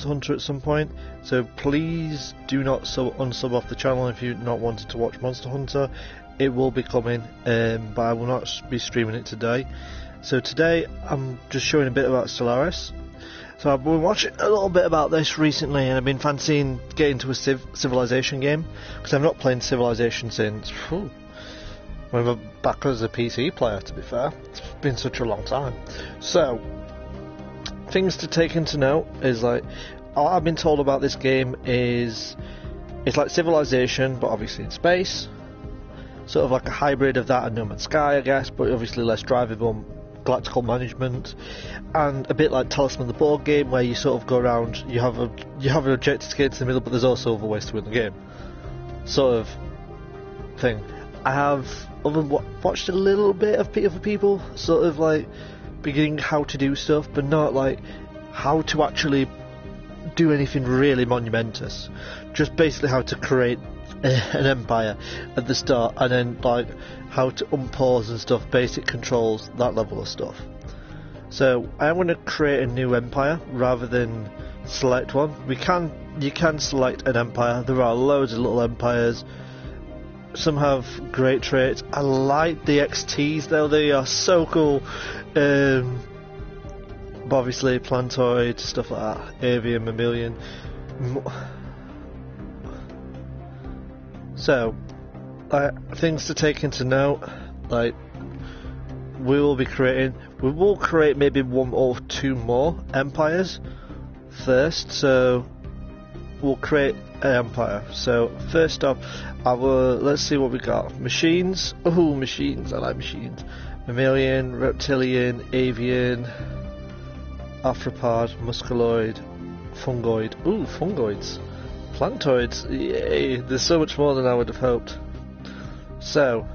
Monster Hunter at some point, so please do not unsub off the channel if you're not wanting to watch Monster Hunter. It will be coming, but I will not be streaming it today. So today I'm just showing a bit about Stellaris. So I've been watching a little bit about this recently, and I've been fancying getting into a Civilization game, because I've not played Civilization since when I'm back as a PC player, to be fair. It's been such a long time. So, things to take into note is, like, all I've been told about this game is it's like Civilization, but obviously in space. Sort of like a hybrid of that and No Man's Sky, I guess, but obviously less drivable, galactical management, and a bit like Talisman the board game, where you sort of go around, you have an objective to get to the middle, but there's also other ways to win the game, sort of thing. I have watched a little bit of other people sort of like beginning how to do stuff, but not like how to actually do anything really monumentous. Just basically how to create an empire at the start, and then like how to unpause and stuff, basic controls, that level of stuff. So I'm going to create a new empire rather than select one. You can select an empire. There are loads of little empires. Some have great traits. I like the XTs though, they are so cool. But obviously plantoid, stuff like that, avian, mammalian. So, things to take into note, like, we will create maybe one or two more empires first, so we'll create an empire. So, first up, let's see what we got. Machines, ooh, machines, I like machines. Mammalian, reptilian, avian, arthropod, musculoid, fungoid, ooh, fungoids. Plantoids, yay, there's so much more than I would have hoped. So,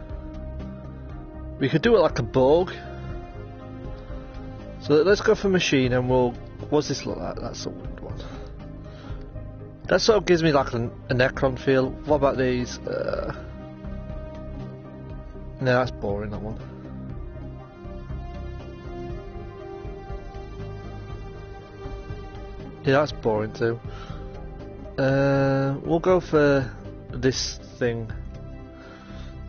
we could do it like a Borg. So let's go for machine, and what's this look like? That's a weird one. That sort of gives me like a Necron feel. What about these? No, that's boring, that one. Yeah, that's boring too. We'll go for this thing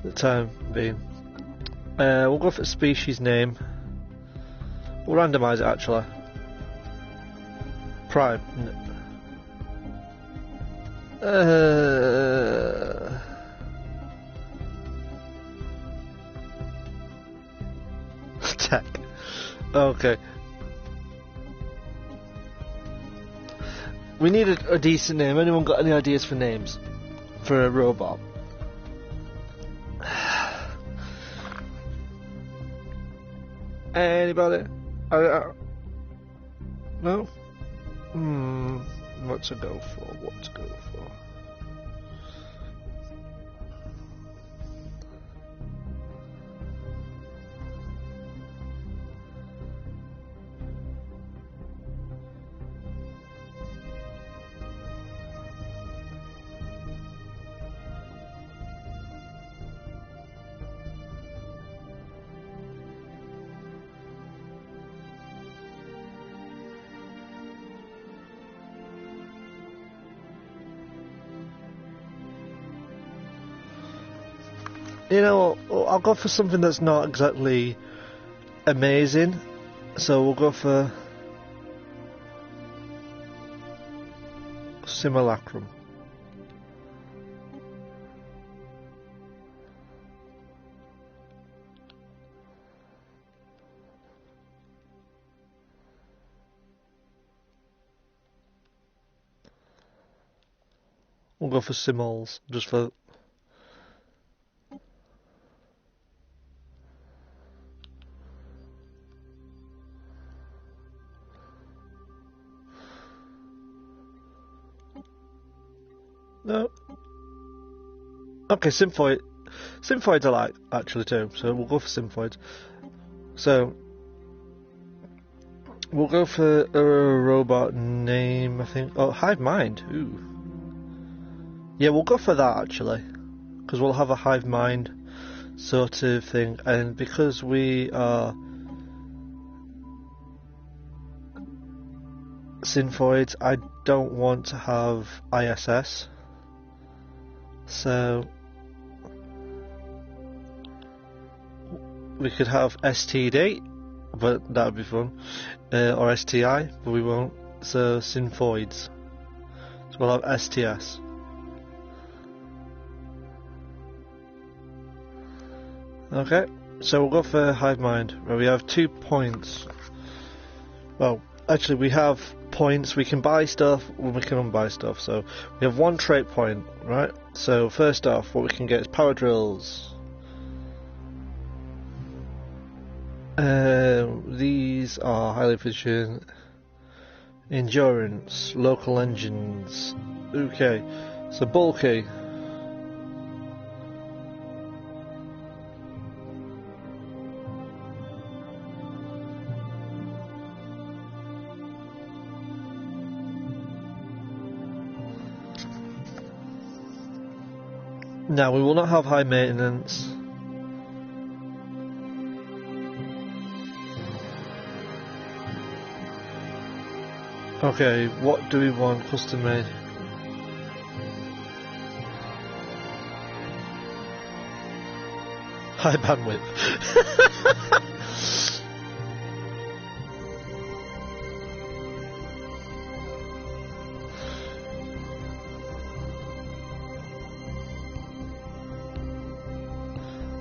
the time being. We'll go for species name. We'll randomise it actually. Prime. Tech. Okay. We need a decent name. Anyone got any ideas for names for a robot? Anybody? No? What to go for? What to go for? You know, I'll go for something that's not exactly amazing, so we'll go for Simulacrum. We'll go for Simols, just for... No. Okay, Symphoid. Symphoids I like, actually, too, so we'll go for Symphoids. So, we'll go for a robot name, I think. Oh, Hivemind. Ooh. Yeah, we'll go for that, actually. Because we'll have a Hivemind sort of thing. And because we are Symphoids, don't want to have ISS, so we could have STD, but that would be fun, or STI, but we won't, so Synthoids, so we'll have STS. Okay, so we'll go for Hivemind, where we have 2 points. Well, actually we have points, we can buy stuff and we can unbuy stuff, so we have 1 trait point, right? So first off, what we can get is power drills. These are highly efficient, endurance, local engines. Okay, so bulky. Now we will not have high maintenance. Okay, what do we want custom made? High bandwidth.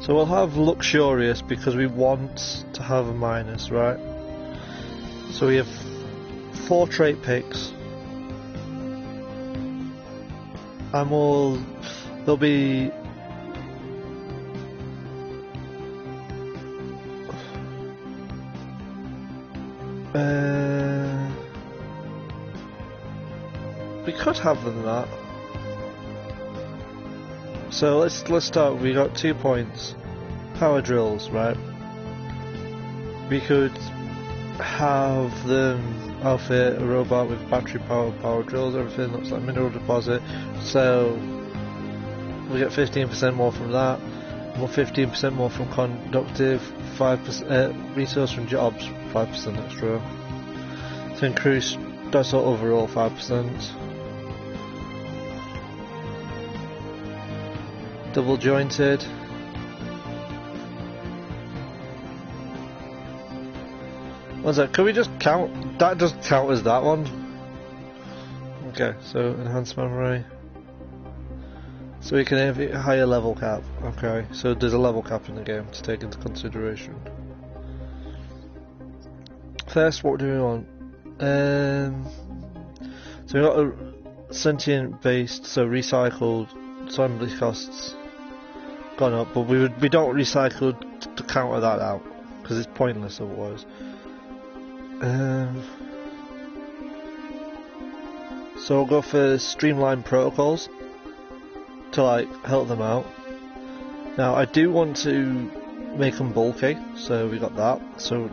So we'll have luxurious because we want to have a minus, right? So we have 4 trait picks, and there'll be we could have them that. So let's start. We got 2 points. Power drills, right? We could have them outfit a robot with battery power drills. Everything looks like mineral deposit. So we get 15% more from that. More 15% more from conductive. 5% resource from jobs. 5% extra. To increase. That's all overall 5%. Double jointed. What's that? Can we just count? That doesn't count as that one. Okay, so enhanced memory. So we can have a higher level cap. Okay, so there's a level cap in the game to take into consideration. First, what do we want? So we got a sentient based, so recycled. Assembly costs gone up, but we don't recycle to counter that out because it's pointless otherwise. So we'll go for streamlined protocols to like help them out. Now I do want to make them bulky, so we got that. So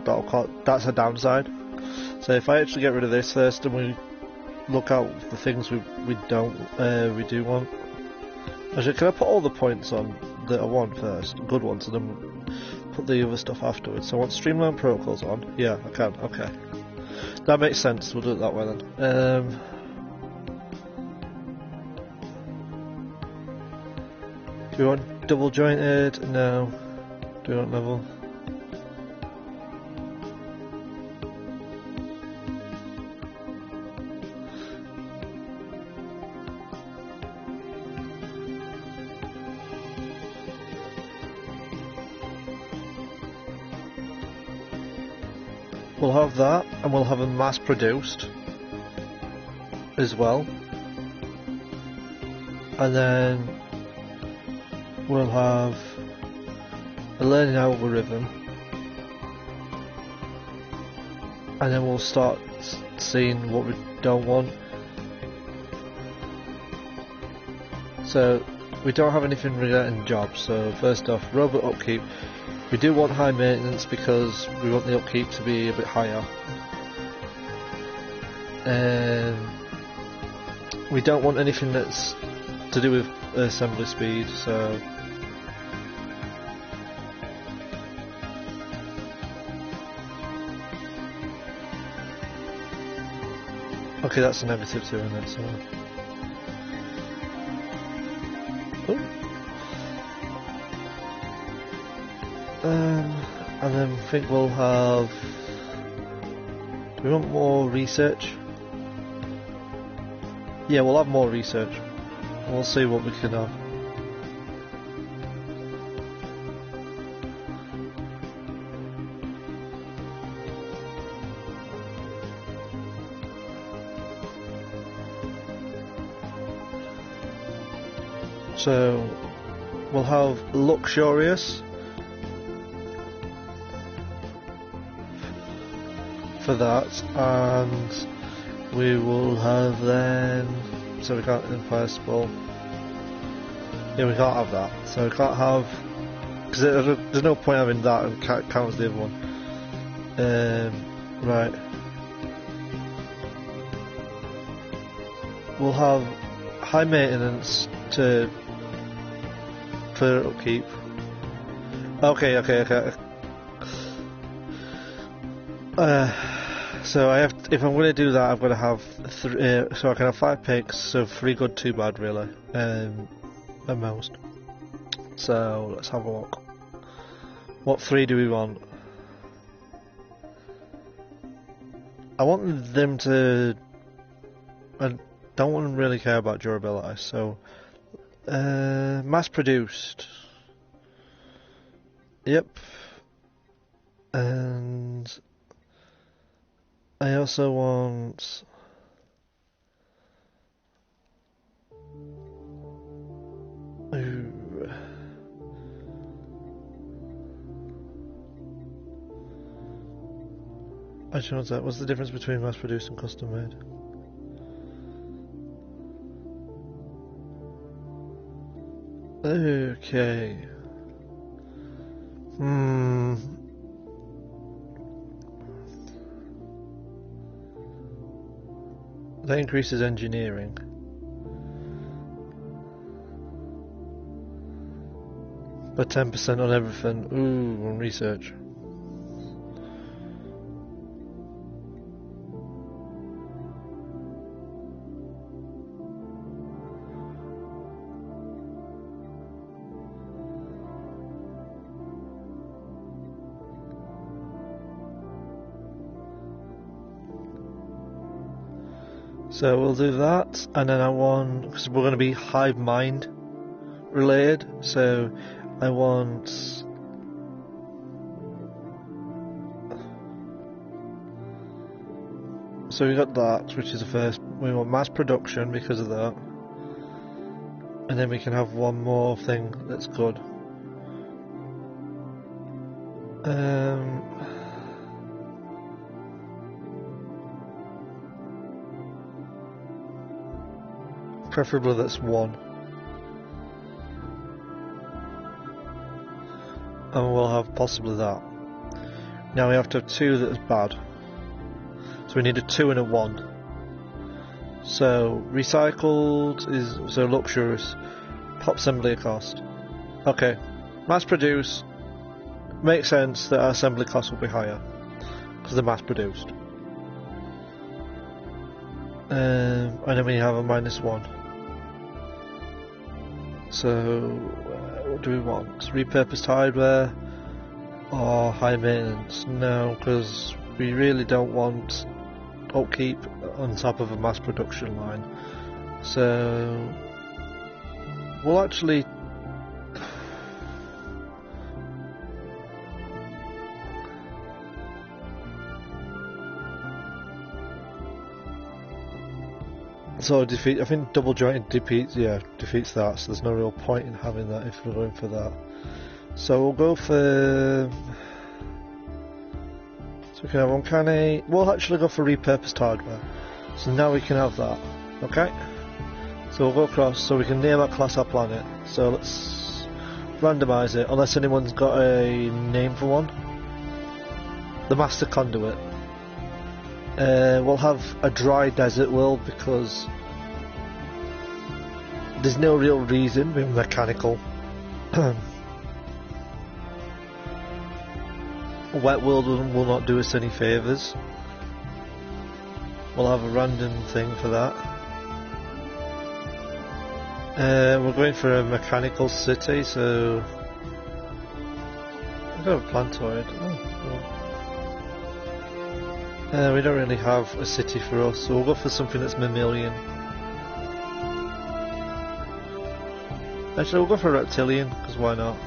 that's a downside. So if I actually get rid of this first, and we look out the things we do want. Actually, can I put all the points on that I want first, good ones, and then put the other stuff afterwards? So I want streamlined protocols on. Yeah, I can. Okay, that makes sense. We'll do it that way then. Do we want double jointed? No. Do we want level? We'll have that, and we'll have a mass produced as well, and then we'll have a learning algorithm, and then we'll start seeing what we don't want. So we don't have anything regarding jobs. So first off, robot upkeep. We do want high maintenance because we want the upkeep to be a bit higher. We don't want anything that's to do with assembly speed, so Okay, that's a negative 2 in it, so... Oh. And then I think we'll have... Do we want more research? Yeah, we'll have more research. We'll see what we can have. So we'll have luxurious for that, and we will have then, so we can't impossible. Yeah, we can't have that. So we can't have, because there's no point having that and count as the other one. Right. We'll have high maintenance for upkeep. Okay. So I have, if I'm going to do that, I've got to have so I can have 5 picks, so 3 good, 2 bad, really, at most. So let's have a look. What 3 do we want? I want them to. I don't want to really care about durability, so mass produced. Yep. And I also want actually, what's that? What's the difference between mass produced and custom made? Okay. That increases engineering. But 10% on everything. Ooh, on research. So we'll do that, and then I want, because we're going to be Hivemind related, so I want so we got that, which is the first. We want mass production because of that, and then we can have one more thing that's good. Preferably that's 1. And we'll have possibly that. Now we have to have 2 that is bad. So we need a 2 and a 1. So recycled is so luxurious. Pop assembly cost. Okay. Mass produced. Makes sense that our assembly cost will be higher because they're mass produced. And then we have a -1. So, what do we want? Repurposed hardware or high maintenance? No, because we really don't want upkeep on top of a mass production line. So, we'll actually. So defeat. I think double jointed defeats that. So there's no real point in having that if we're going for that. So we'll go for. So we can have uncanny. We'll actually go for repurposed hardware. So now we can have that. Okay. So we'll go across. So we can name our class, our planet. So let's randomize it. Unless anyone's got a name for one. The Master Conduit. We'll have a dry desert world because there's no real reason with mechanical. Wet world will not do us any favours. we'll have a random thing for that. We're going for a mechanical city, so I got a plantoid. We don't really have a city for us, so we'll go for something that's mammalian. Actually, we'll go for reptilian, because why not?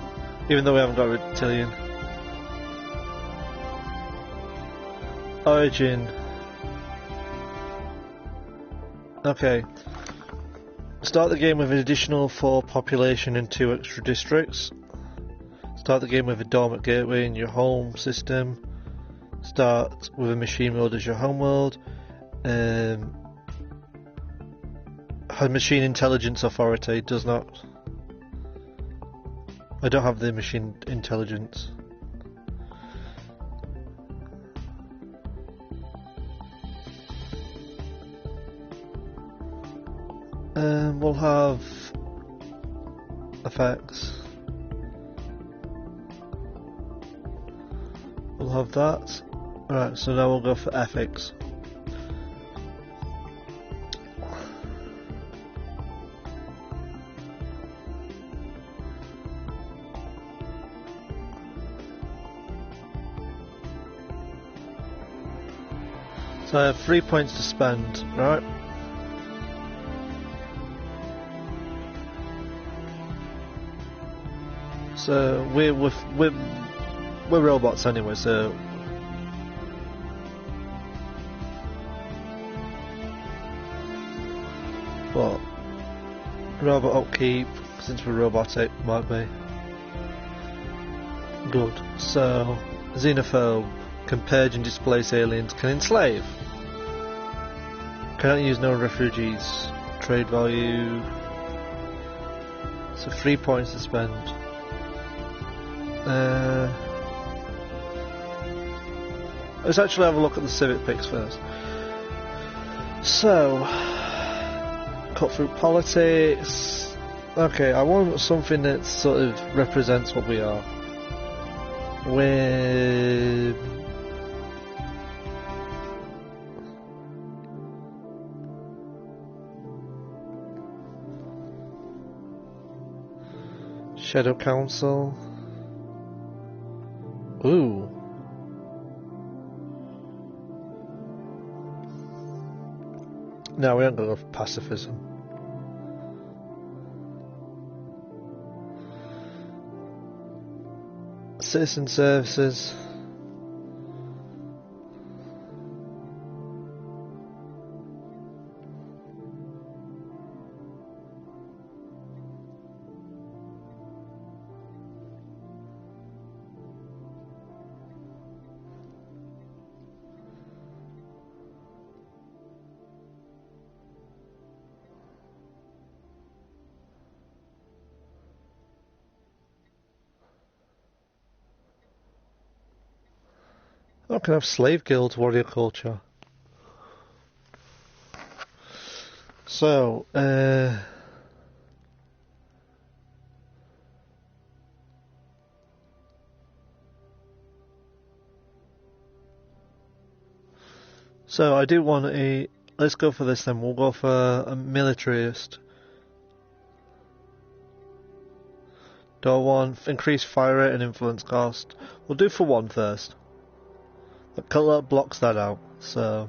Even though we haven't got reptilian. Origin. Okay. Start the game with an additional 4 population and 2 extra districts. Start the game with a dormant gateway in your home system. Start with a machine world as your home world. Have machine intelligence authority, does not. I don't have the machine intelligence. We'll have effects. We'll have that. Right, so now we'll go for ethics. So I have 3 points to spend, right? So we're robots anyway, so what? Robot upkeep, since we're robotic, might be good. So xenophobe, can purge and displace aliens, can enslave, cannot use known refugees, trade value. So 3 points to spend. Let's actually have a look at the civic picks first. So, cut through politics. Okay, I want something that sort of represents what we are. With Shadow Council. Ooh. No, we aren't going to go for pacifism. Citizen services. Oh, can I have slave guilds, warrior culture? So, I do want a. Let's go for this then. We'll go for a militarist. Door 1, increase fire rate and influence cost. We'll do for 1 first. The colour blocks that out, so.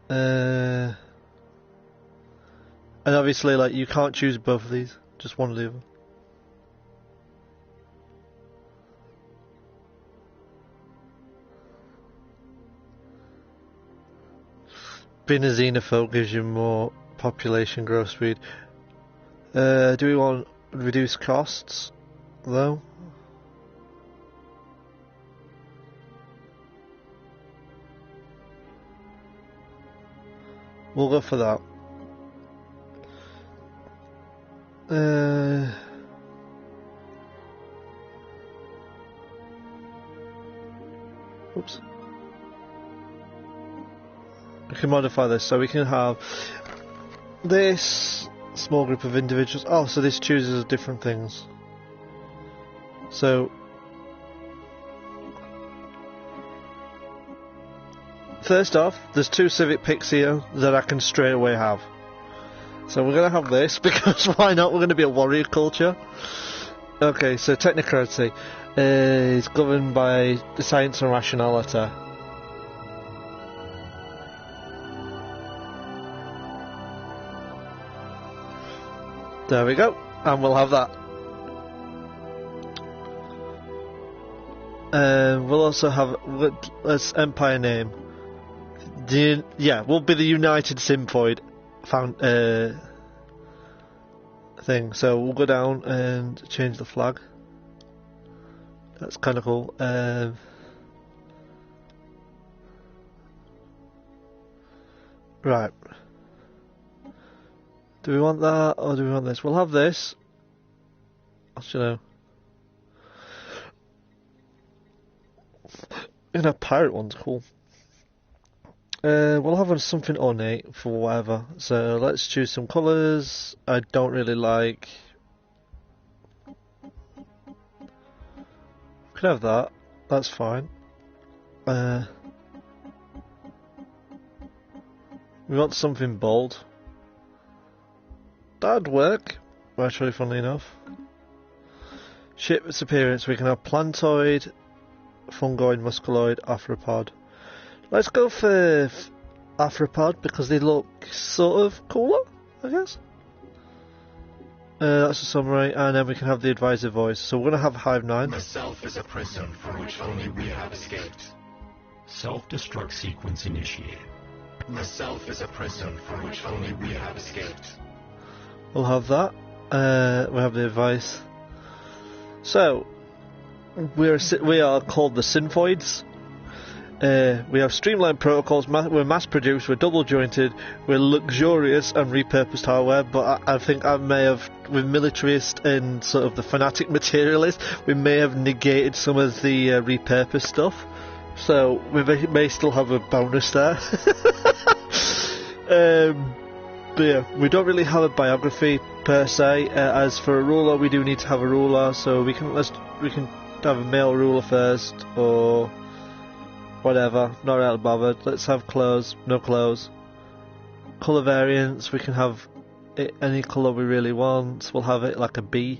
And obviously, like, you can't choose both of these, just one or the other. Being a xenophobe gives you more population growth speed. Do we want reduced costs, though? We'll go for that. Oops. We can modify this, so we can have this small group of individuals. Oh, so this chooses different things. So first off, there's 2 civic picks here that I can straight away have. So we're going to have this, because why not? We're going to be a warrior culture. Okay, so technocracy is governed by the science and rationality. There we go, and we'll have that. We'll also have, let's empire name. We'll be the United Symphoid thing. So we'll go down and change the flag. That's kind of cool. Right. Do we want that or do we want this? We'll have this. Actually, no. A pirate one's cool. We'll have something ornate for whatever. So let's choose some colours. I don't really like. Could have that. That's fine. We want something bold. That'd work. Actually, funnily enough. Ship's appearance. We can have plantoid, fungoid, musculoid, arthropod. Let's go for arthropod because they look sort of cooler, I guess. That's a summary, and then we can have the advisor voice. So we're going to have Hivemind. Myself is a prison from which only we have escaped. Self-destruct sequence initiated. Myself is a prison from which only we have escaped. We'll have that. We have the advice. So we are called the Symphoids. We have streamlined protocols, we're mass-produced, we're double-jointed, we're luxurious and repurposed hardware, but I think I may have, with militarist and sort of the fanatic materialist, we may have negated some of the repurposed stuff, so we may still have a bonus there. But yeah, we don't really have a biography per se. As for a ruler, we do need to have a ruler, so we can have a male ruler first, or whatever, not really bothered. Let's have clothes, no clothes. Colour variants, we can have it any colour we really want. We'll have it like a bee.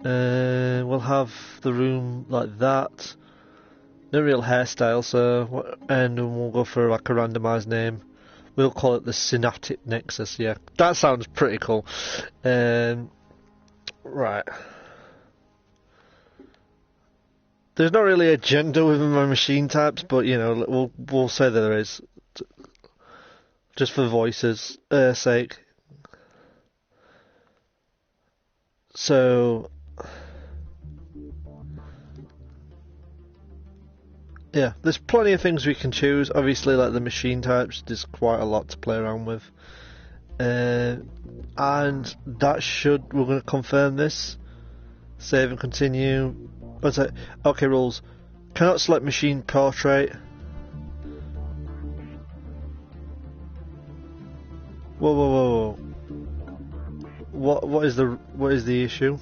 We'll have the room like that. No real hairstyle, so and we'll go for like a randomised name. We'll call it the Synaptic Nexus. Yeah, that sounds pretty cool. Right. There's not really a gender within my machine types, but you know, we'll say that there is, just for voices' sake. So, yeah, there's plenty of things we can choose. Obviously, like the machine types, there's quite a lot to play around with, and that should. We're going to confirm this. Save and continue. What's it? Okay, rules. Cannot select machine portrait. Whoa, whoa, whoa, whoa. What is the issue?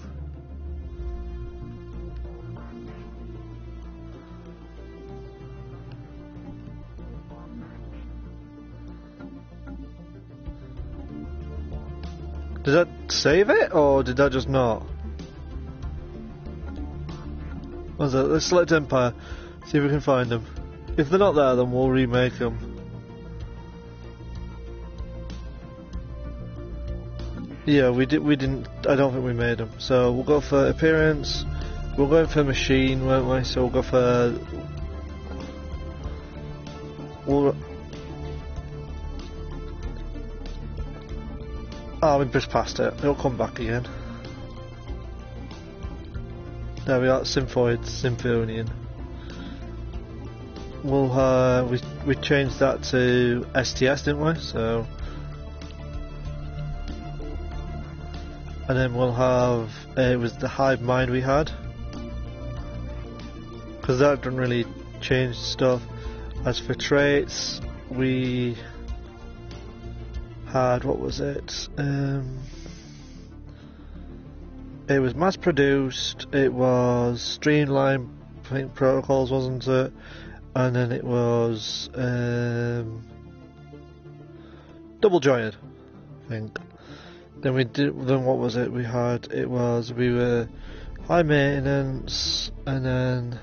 Did that save it, or did that just not? What's that? Let's select Empire, see if we can find them. If they're not there, then we'll remake them. Yeah, we didn't. I don't think we made them. So we'll go for appearance. We're going for machine, weren't we? So we'll go for. We just passed it. It'll come back again. There we are, Symphoid, Symphonian. We'll we changed that to STS, didn't we? So, and then we'll have it was the Hivemind we had, because that doesn't really change stuff. As for traits, we had, what was it? It was mass produced, it was streamlined, I think, protocols, wasn't it? and then it was double jointed, I think. Then we did. Then what was it? We were high maintenance, and then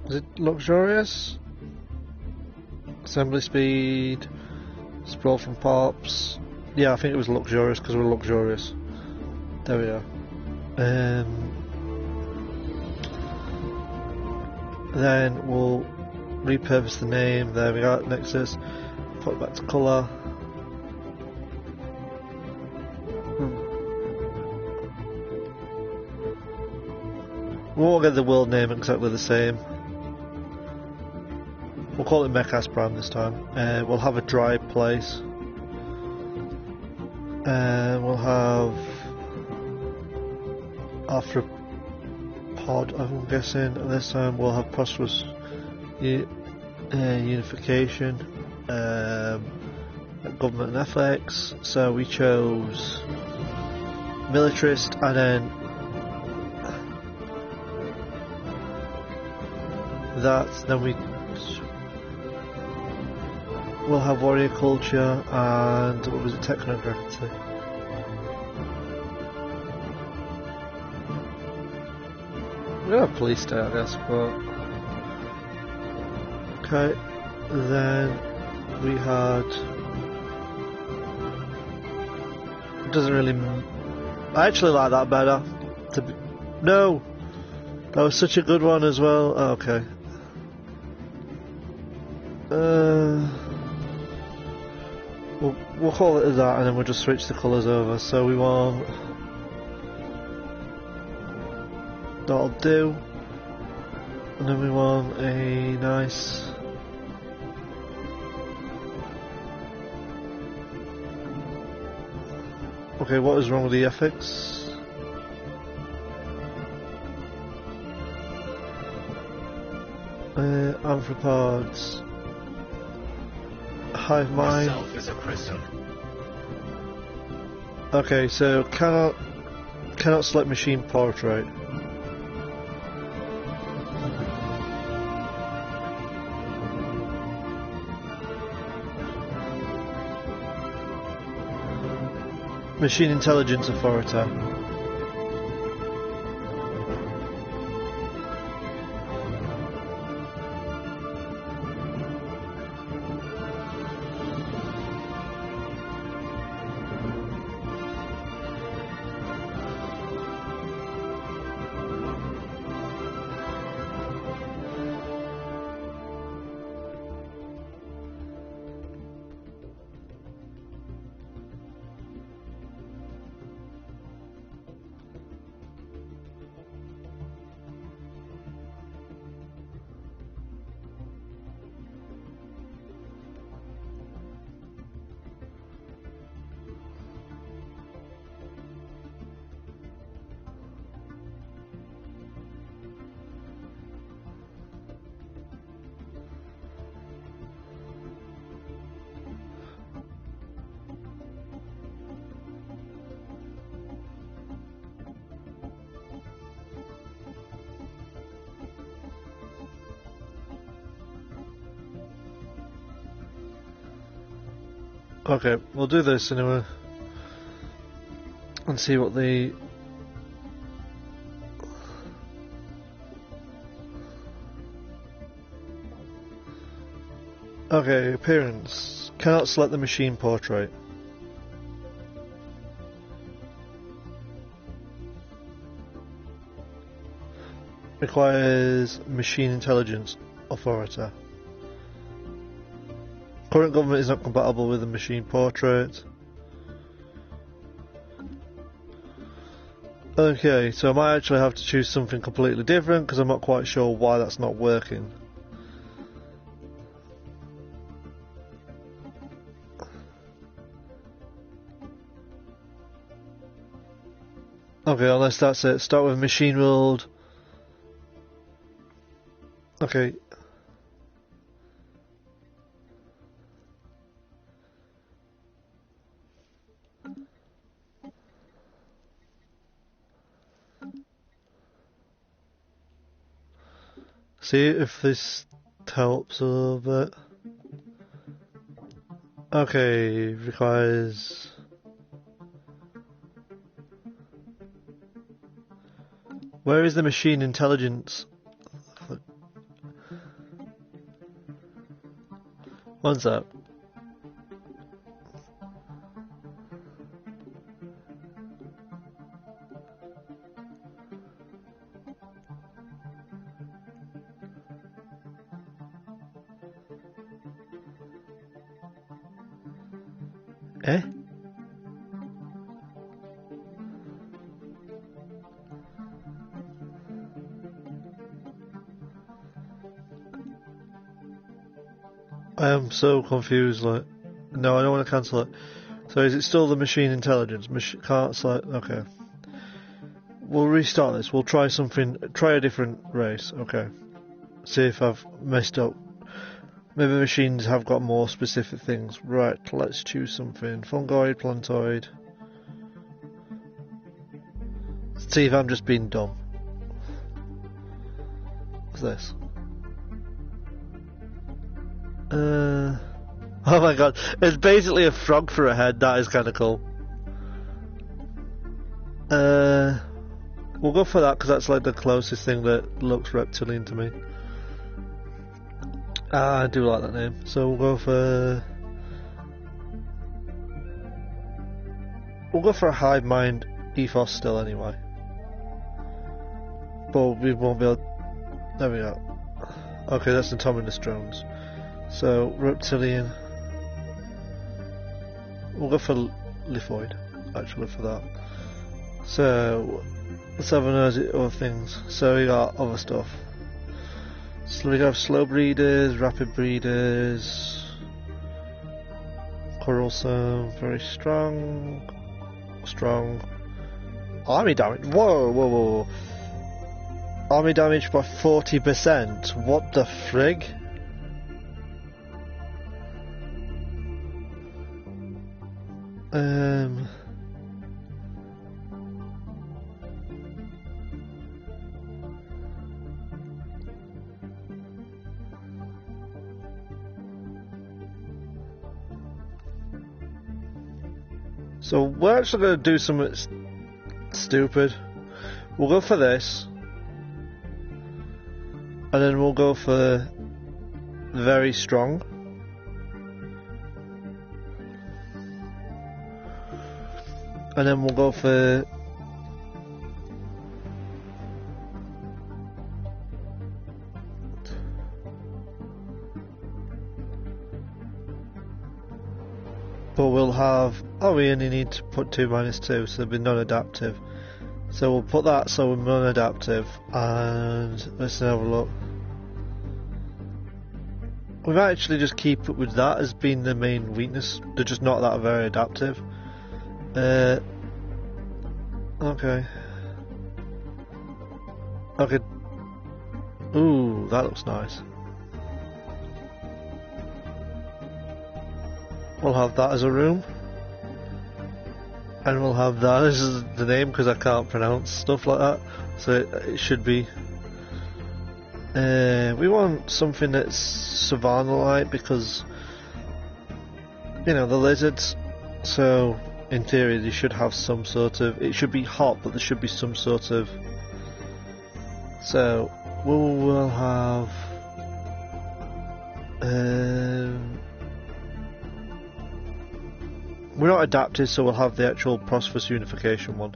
was it luxurious? Assembly speed, sprawl from pops. Yeah, I think it was luxurious because we're luxurious. There we are. Then we'll repurpose the name. There we go. Nexus. Put it back to colour. We won't get the world name exactly the same. We'll call it Mechas Prime this time. We'll have a dry place. We'll have arthropod, I'm guessing, and this time we'll have prosperous unification, government and ethics. So we chose militarist, and then we'll have warrior culture and what was it, technocracy. We're gonna have police state, I guess, but okay. Then we had. It doesn't really. I actually like that better. No, that was such a good one as well. Oh, okay. We'll call it as that, and then we'll just switch the colours over. So we want. That'll do. And then we want a nice. Okay, what is wrong with the ethics? Arthropods. Hivemind. Yourself is a prison. Okay, so cannot select machine portrait. Machine intelligence authority. Okay, we'll do this anyway and see what the okay, appearance. Cannot select the machine portrait. Requires machine intelligence authority. Current government is not compatible with the machine portrait. Okay, so I might actually have to choose something completely different because I'm not quite sure why that's not working. Okay, unless that's it. Start with machine world. Okay. See if this helps a little bit. Okay, requires... Where is the machine intelligence? One sec. Eh? I am so confused, like... No, I don't want to cancel it. So is it still the machine intelligence? Can't select... Okay. We'll restart this. We'll try something... Try a different race. Okay. See if I've messed up. Maybe machines have got more specific things. Right, let's choose something. Fungoid, plantoid. See if I'm just being dumb. What's this? Oh my god, it's basically a frog for a head. That is kind of cool. We'll go for that because that's like the closest thing that looks reptilian to me. I do like that name. So we'll go for a Hivemind ethos still anyway. But we won't be able... There we go. Okay, that's Autonomous drones. So reptilian. We'll go for Lithoid actually for that. So let's have a nose at other things. So we got other stuff. So we have slow breeders, rapid breeders, quarrelsome, very strong, army damage. Whoa. Army damage by 40%. What the frig? So we're actually going to do something stupid. We'll go for this. And then we'll go for very strong. And then we'll go for but we'll have... Oh, we only need to put 2-2, so there'll be non-adaptive. So we'll put that so we're non-adaptive, and let's have a look. We might actually just keep it with that as being the main weakness. They're just not that very adaptive. Okay. Okay. Ooh, that looks nice. We'll have that as a room. And we'll have that as the name because I can't pronounce stuff like that. So it should be... we want something that's Savannah-like because... You know, the lizards. So, in theory, they should have some sort of... It should be hot, but there should be some sort of... So, we'll have... We're not adapted, so we'll have the actual Prosperous Unification one.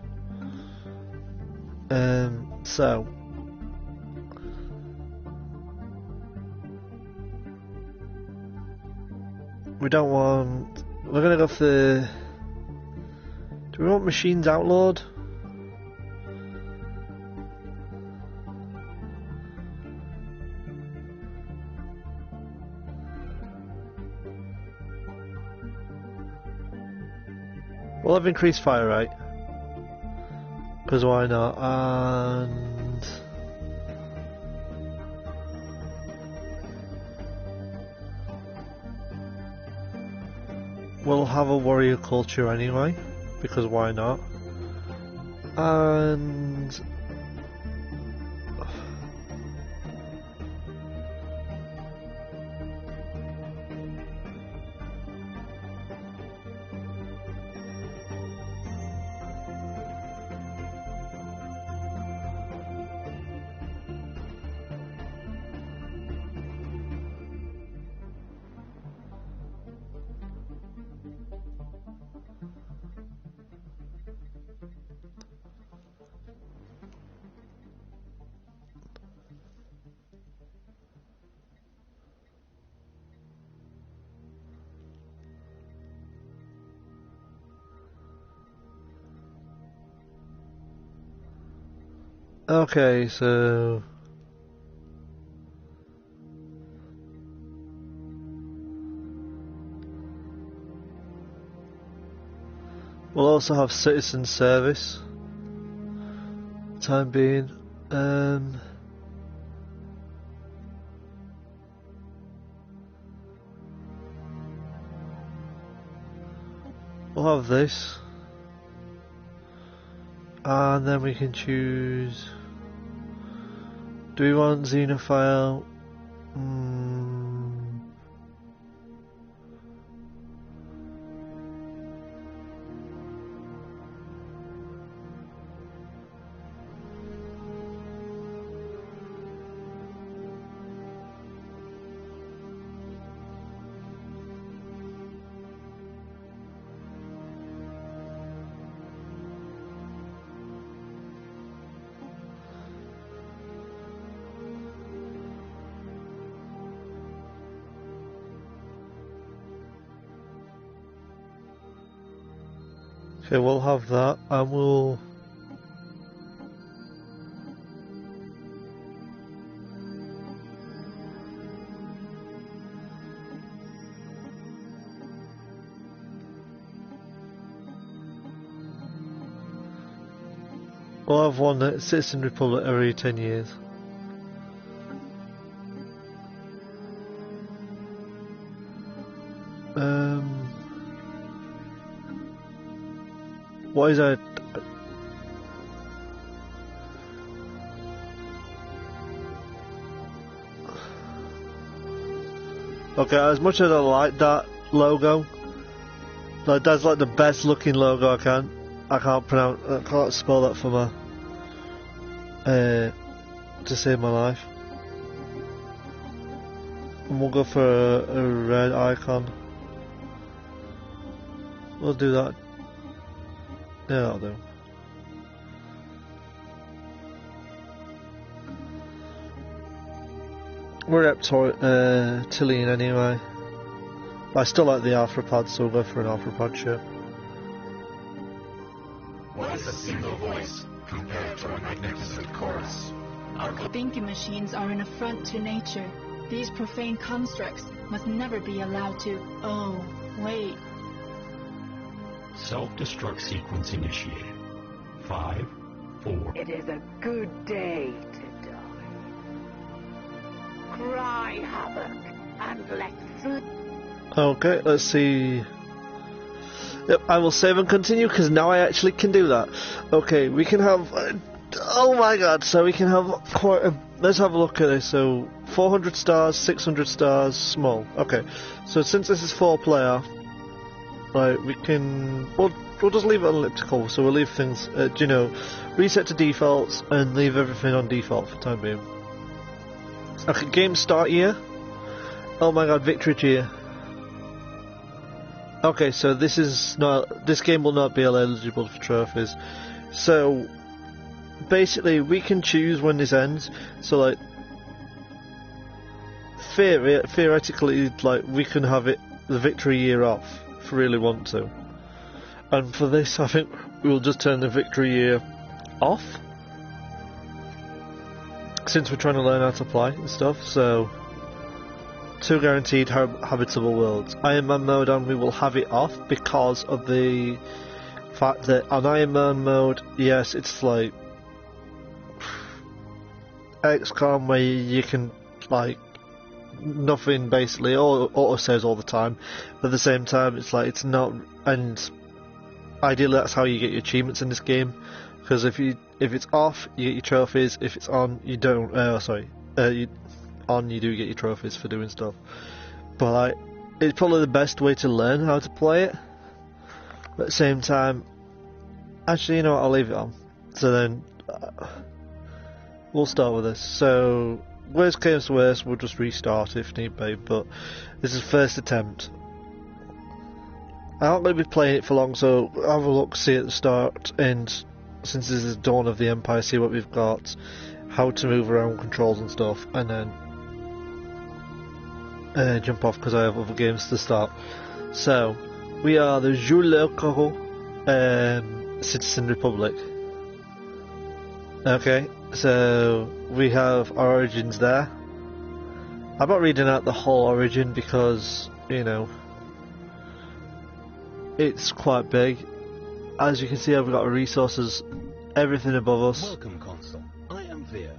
So... We don't want... We're gonna go for the... Do we want Machines Outlawed? We'll have increased fire rate. Because why not? And... We'll have a warrior culture anyway, because why not? And Okay, so we'll also have citizen service. Time being, we'll have this, and then we can choose. Do we want Xenophile? Okay, we'll have that, and we'll have one that Citizen Republic every 10 years. What is that? Okay, as much as I like that logo, like that's like the best looking logo I can't spell that for my to save my life. And we'll go for a red icon. We'll do that. Yeah, that'll do. We're reptilian anyway. But I still like the arthropod, so we'll go for an arthropod shirt. What is a single voice compared to a magnificent chorus? Our thinking machines are an affront to nature. These profane constructs must never be allowed to... Oh, wait. Self-destruct sequence initiated. 5, 4... It is a good day to die. Cry havoc and let's... Okay, let's see. Yep, I will save and continue because now I actually can do that. Okay, we can have... oh my god, so we can have quite a... Let's have a look at this. So, 400 stars, 600 stars, small. Okay, so since this is 4-player, right, we can... We'll just leave it on elliptical, so we'll leave things, you know, reset to defaults and leave everything on default for the time being. Okay, game start year. Oh my god, victory cheer. Okay, so this game will not be eligible for trophies. So basically we can choose when this ends. So like theoretically, like we can have it the victory year off if we really want to. And for this I think we'll just turn the victory year off, since we're trying to learn how to play and stuff. So 2 guaranteed habitable worlds. Iron Man mode, and we will have it off because of the fact that on Iron Man mode, yes, it's like XCOM where you can like nothing basically, auto saves all the time, but at the same time it's like it's not, and ideally that's how you get your achievements in this game, because if it's off you get your trophies, if it's on you don't, you do get your trophies for doing stuff. But like, it's probably the best way to learn how to play it. But at the same time, actually, you know what, I'll leave it on. So then, we'll start with this. So, worst case to worst, we'll just restart if need be, but this is first attempt. I'm not going to be playing it for long, so have a look, see at the start, and since this is Dawn of the Empire, see what we've got, how to move around controls and stuff, and then jump off because I have other games to start. So, we are the Rwaaarr Citizen Republic. Okay, So we have our origins there. I'm not reading out the whole origin because, you know, it's quite big. As you can see, I've got resources, everything above us. Welcome, Consul. I am Veer,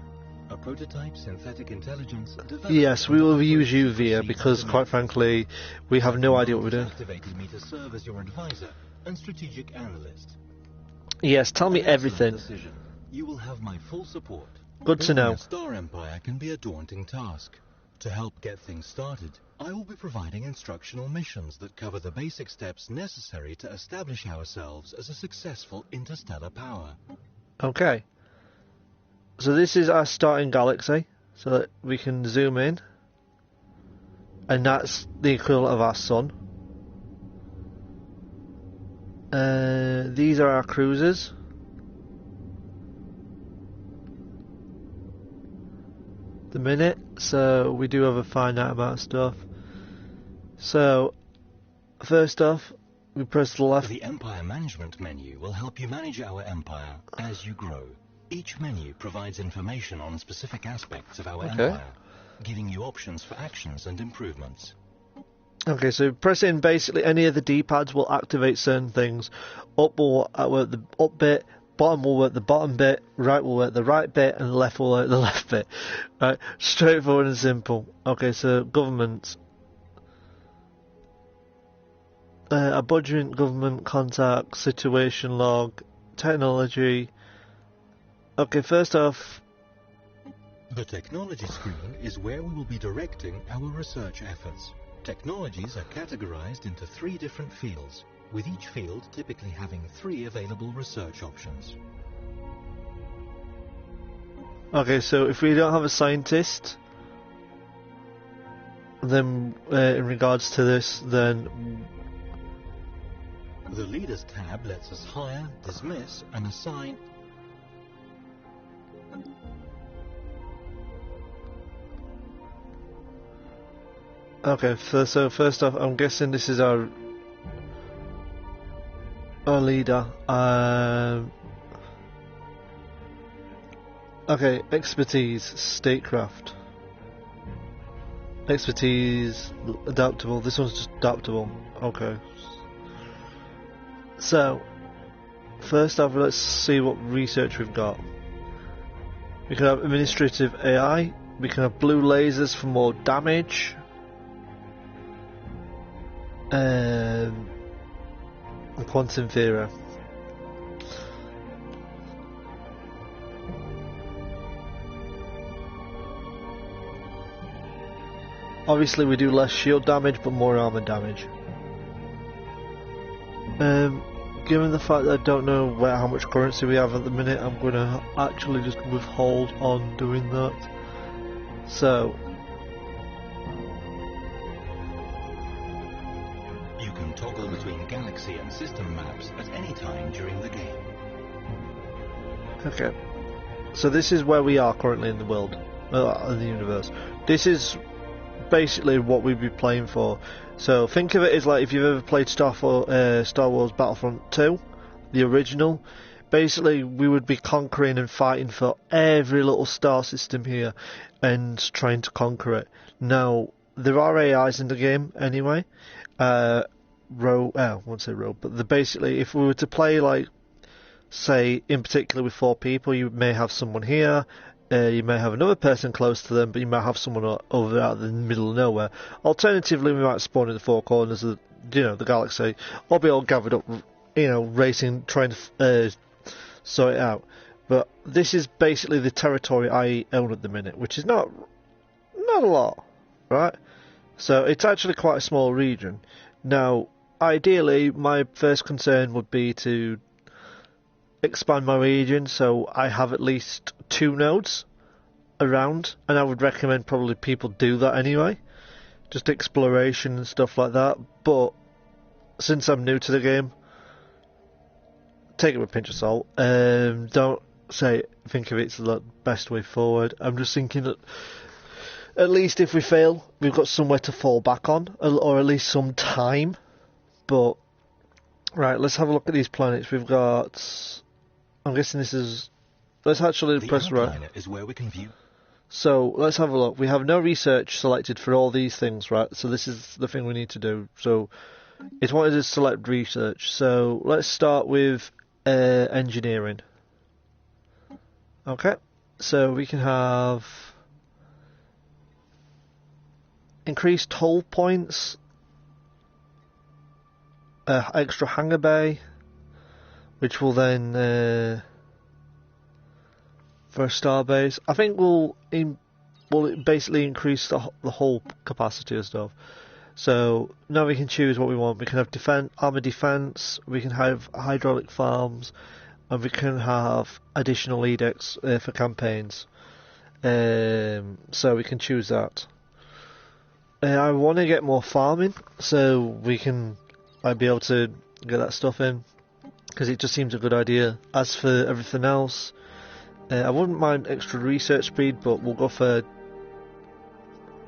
a prototype synthetic intelligence. Yes, we will use you, Veer, because quite frankly, we have no idea what we're doing. Activated me to serve as your advisor and strategic analyst. Yes, tell me everything. Decision. You will have my full support. Good to know. Building a star empire can be a daunting task. To help get things started, I will be providing instructional missions that cover the basic steps necessary to establish ourselves as a successful interstellar power. Okay. So this is our starting galaxy, so that we can zoom in. And that's the equivalent of our sun. These are our cruisers. The minute, so we do have a finite amount of stuff. So, first off, we press the left. The Empire Management menu will help you manage our empire as you grow. Each menu provides information on specific aspects of our empire, giving you options for actions and improvements. Okay, so pressing basically any of the D-pads will activate certain things. Up will work the up bit, bottom will work the bottom bit, right will work the right bit, and left will work the left bit. Right, straightforward and simple. Okay, so government. A budget, government, contact, situation log, technology. Okay, first off... The technology screen is where we will be directing our research efforts. Technologies are categorized into 3 different fields, with each field typically having 3 available research options. Okay, so if we don't have a scientist, then in regards to this, then... The Leaders tab lets us hire, dismiss, and assign... Okay, so first off, I'm guessing this is our leader. Okay, expertise, statecraft. Expertise, adaptable. This one's just adaptable. Okay. So, first off, let's see what research we've got. We can have administrative AI. We can have blue lasers for more damage. And quantum theory. Obviously we do less shield damage but more armor damage. Given the fact that I don't know how much currency we have at the minute, I'm going to actually just withhold on doing that. So you can toggle between galaxy and system maps at any time during the game. Okay, so this is where we are currently in the world, in the universe. This is basically what we'd be playing for. So think of it as like if you've ever played Star Wars Battlefront 2, the original. Basically, we would be conquering and fighting for every little star system here and trying to conquer it. Now, there are AIs in the game anyway. I won't say rogue, but basically, if we were to play, like, say, in particular with 4 people, you may have someone here, you may have another person close to them, but you might have someone over out in the middle of nowhere. Alternatively, we might spawn in the 4 corners of the galaxy, or be all gathered up, racing, trying to sort it out. But this is basically the territory I own at the minute, which is not a lot, right? So it's actually quite a small region. Now, ideally, my first concern would be to expand my region so I have at least 2 nodes around, and I would recommend probably people do that anyway, just exploration and stuff like that. But since I'm new to the game, take it with a pinch of salt. Don't think of it as the best way forward. I'm just thinking that at least if we fail, we've got somewhere to fall back on, or at least some time. But right, let's have a look at these planets. We've got, I'm guessing this is let's actually The press right. outliner is where we can view. So let's have a look. We have no research selected for all these things, right? So this is the thing we need to do. So it wanted to select research. So let's start with engineering. Okay. So we can have increased hull points, extra hangar bay, which will then for a starbase. I think will basically increase the whole capacity of stuff. So now we can choose what we want. We can have armor defense. We can have hydraulic farms, and we can have additional edicts for campaigns. So we can choose that. I want to get more farming, so we can be able to get that stuff in, because it just seems a good idea. As for everything else, I wouldn't mind extra research speed, but we'll go for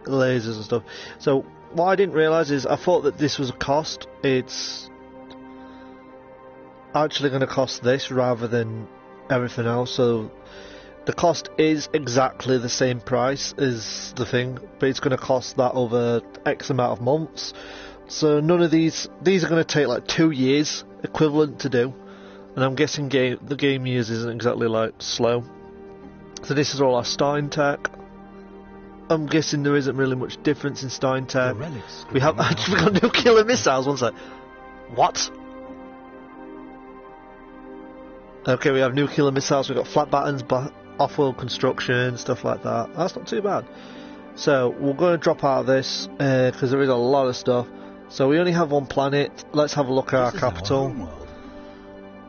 lasers and stuff. So what I didn't realise is I thought that this was a cost. It's actually going to cost this rather than everything else. So the cost is exactly the same price as the thing, but it's going to cost that over X amount of months. So none of these are going to take like 2 years equivalent to do, and I'm guessing the game years isn't exactly like slow. So this is all our Stein tech. I'm guessing there isn't really much difference in Stein tech. We have actually got nuclear missiles. One sec. What? Okay, we have nuclear missiles. We've got flat battens, off-world construction, stuff like that. That's not too bad. So we're going to drop out of this because there is a lot of stuff. So we only have one planet. Let's have a look at our capital.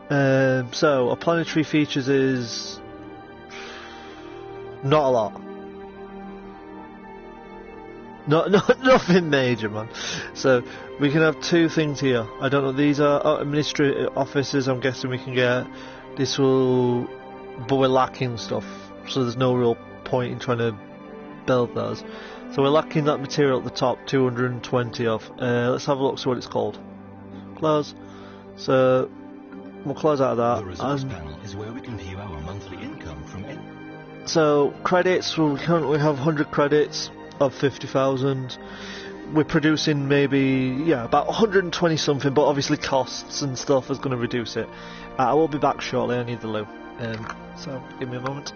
So our planetary features is not a lot. Nothing major, man. So we can have two things here. I don't know. These are administrative offices. I'm guessing we can get. This will, but we're lacking stuff. So there's no real point in trying to build those. So we're lacking that material at the top, 220 of. Let's have a look. See what it's called. Close. So we'll close out of that. The resource panel is where we can view our monthly income from it. So credits. We currently have 100 credits of 50,000. We're producing maybe about 120 something, but obviously costs and stuff is going to reduce it. I will be back shortly. I need the loo. So give me a moment.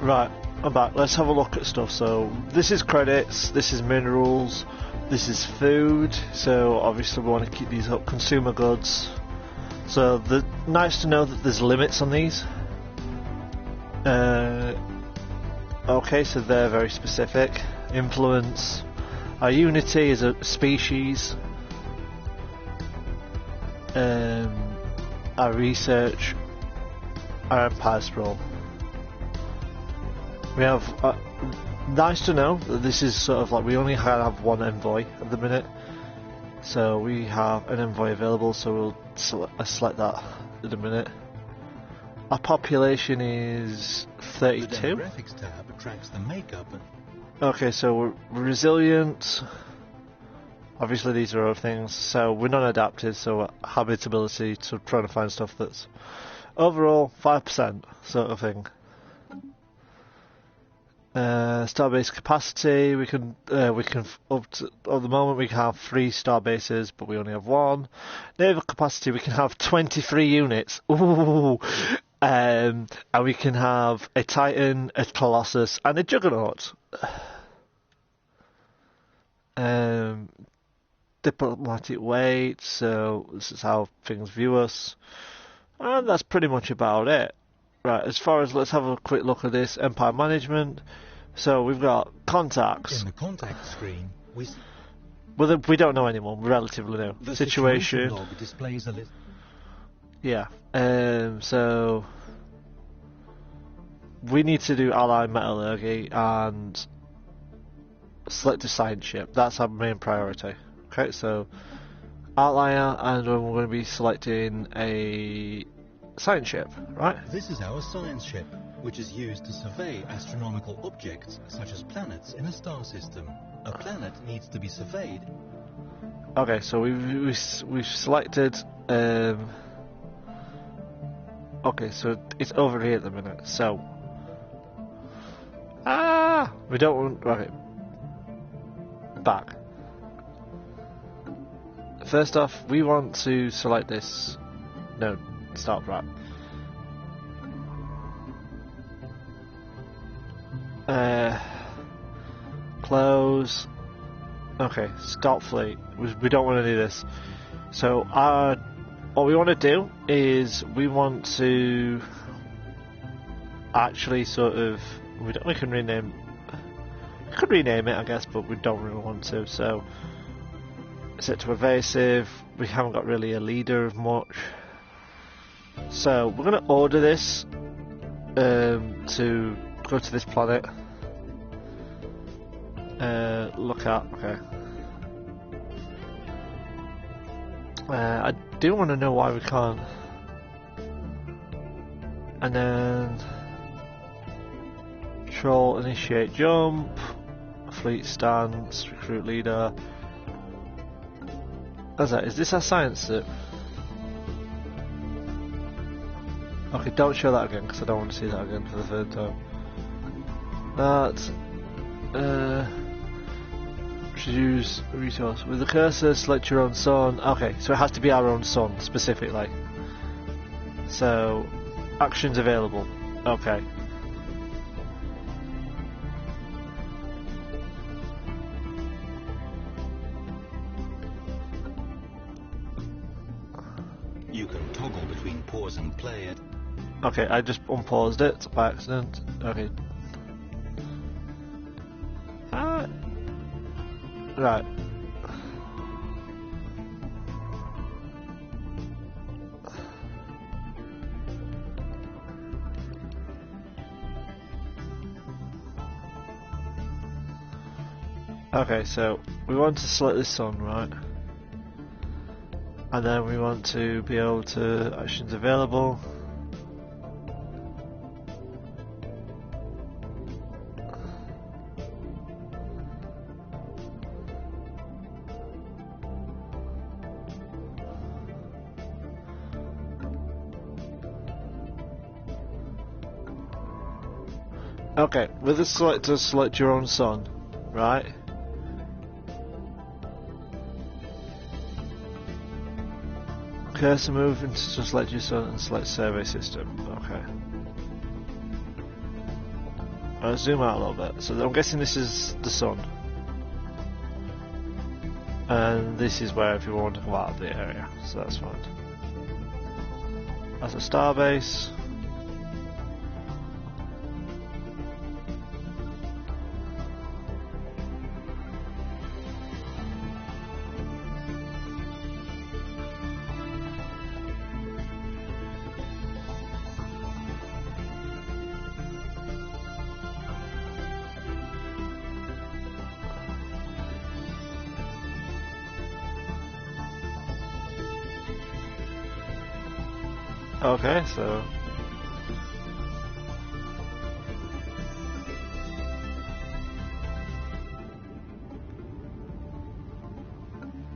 Right, I'm back. Let's have a look at stuff. So this is credits, this is minerals, this is food. So obviously we want to keep these up. Consumer goods. So nice to know that there's limits on these. Okay, so they're very specific. Influence. Our unity is a species. Our research. Our empire scroll. We have. Nice to know that this is sort of like we only have one envoy at the minute. So we have an envoy available, so we'll select that in a minute. Our population is 32. The demographics tab tracks the makeup. Okay, so we're resilient. Obviously these are other things. So we're non-adaptive, so habitability, so trying to find stuff that's overall 5% sort of thing. Starbase capacity, we can up to, at the moment we can have 3 starbases, but we only have 1. Naval capacity, we can have 23 units. Ooh. And we can have a Titan, a Colossus, and a Juggernaut. Diplomatic weight, so this is how things view us. And that's pretty much about it. Right, as far as, let's have a quick look at this. Empire management. So we've got contacts. In the contact screen, we don't know anyone, we're relatively new. The situation log displays a list. Yeah, so we need to do ally metallurgy and select a science ship. That's our main priority. Okay, so outlier, and we're going to be selecting a science ship, right? This is our science ship, which is used to survey astronomical objects such as planets in a star system. A planet needs to be surveyed. Okay, so we've selected. Okay, so it's over here at the minute. So we don't want. Okay, back. First off, we want to select this. No, stop, right. Close. Okay, stop fleet. We don't want to do this. So what we want to do is we want to actually sort of we can rename. We could rename it, I guess, but we don't really want to. So set to evasive. We haven't got really a leader of much. So we're going to order this to go to this planet. Look at, okay. I do want to know why we can't. And then control, initiate jump, fleet stance, recruit leader. How's that? Is this our science ship? Okay, don't show that again because I don't want to see that again for the third time. That. Choose a resource. With the cursor, select your own sun. Okay, so it has to be our own sun, specifically. So, actions available. Okay. You can toggle between pause and play it. Okay, I just unpaused it by accident. Okay. Right. Okay, so we want to select this sun, right? And then we want to be able to actions available. Okay, with the selector, select your own sun, right? Cursor move and select your sun and select survey system. Okay. I'll zoom out a little bit. So I'm guessing this is the sun. And this is where if you want to go out of the area, so that's fine. That's a starbase. Okay, so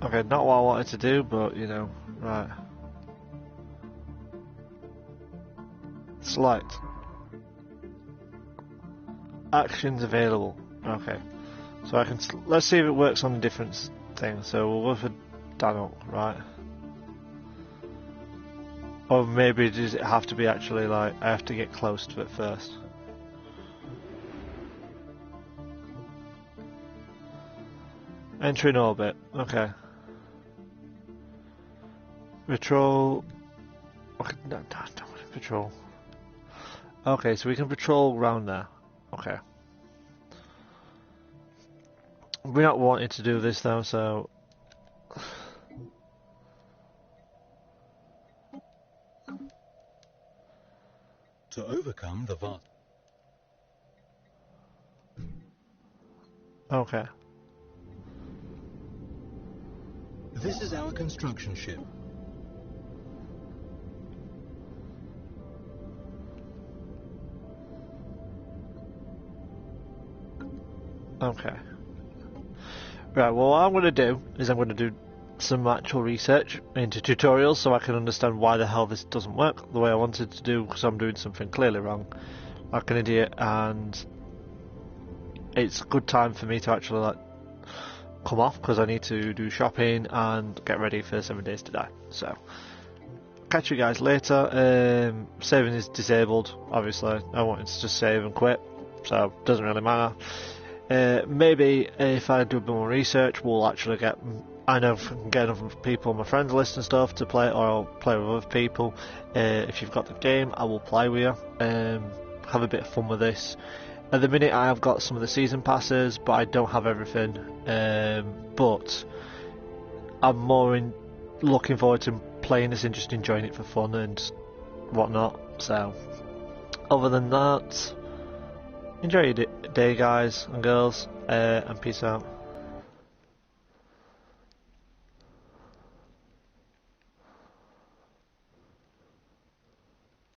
okay, not what I wanted to do, but you know, right. Select actions available. Okay, so I can. Let's see if it works on a different thing. So we'll go for Daniel, right? Or maybe does it have to be actually like I have to get close to it first? Enter in orbit. Okay. Patrol. Okay, no, don't want to patrol. Okay, so we can patrol around there. Okay. We're not wanting to do this though, so. To overcome the vast... Okay. This is our construction ship. Okay. Right, well what I'm going to do is I'm going to do some actual research into tutorials so I can understand why the hell this doesn't work the way I wanted to do, because I'm doing something clearly wrong like an idiot, and it's a good time for me to actually like come off because I need to do shopping and get ready for 7 Days to Die. So catch you guys later. Saving is disabled obviously. I wanted to just save and quit, so it doesn't really matter. Maybe if I do a bit more research we'll actually get, I know if I can get enough people on my friends list and stuff to play, or I'll play with other people. If you've got the game, I will play with you. Have a bit of fun with this. At the minute, I have got some of the season passes, but I don't have everything. But I'm more looking forward to playing this and just enjoying it for fun and whatnot. So, other than that, enjoy your day, guys and girls, and peace out.